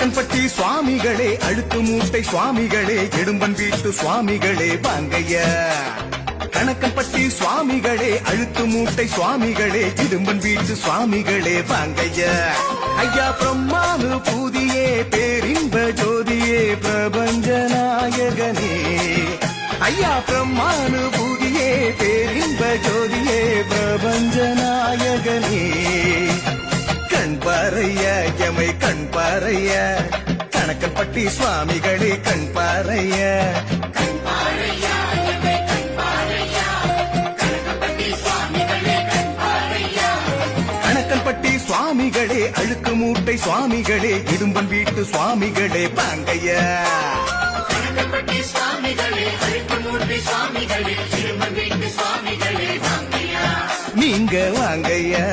கணக்கன்பட்டி சுவாமிகளே, அழுத்து மூட்டை சுவாமிகளே, இடும்பன் வீட்டு சுவாமிகளே வாங்கையா. கணக்கன்பட்டி சுவாமிகளே, அழுத்து மூட்டை சுவாமிகளே, இடும்பன் வீட்டு சுவாமிகளே வாங்கையா. ஐயா பிரம்மானு பூதியே, பேரின்ப ஜோதியே, பிரபஞ்ச நாயகனே. ஐயா பிரம்மானு பூதியே, பேரின்ப ஜோதியே, பிரபஞ்ச நாயகனே. கண் பாறையா எமை கண் பாறையா, கணக்கன்பட்டி சுவாமிகளே கண் பாறையா. கணக்கன்பட்டி சுவாமிகளே, அழுக்கு மூட்டை சுவாமிகளே, இடும்பன் வீட்டு சுவாமிகளே வாங்கையா. கணக்கன்பட்டி சுவாமிகளே, அழுக்கு மூட்டை சுவாமிகளே, இடும்பன் வீட்டு சுவாமிகளே வாங்கையா. நீங்க வாங்கையா.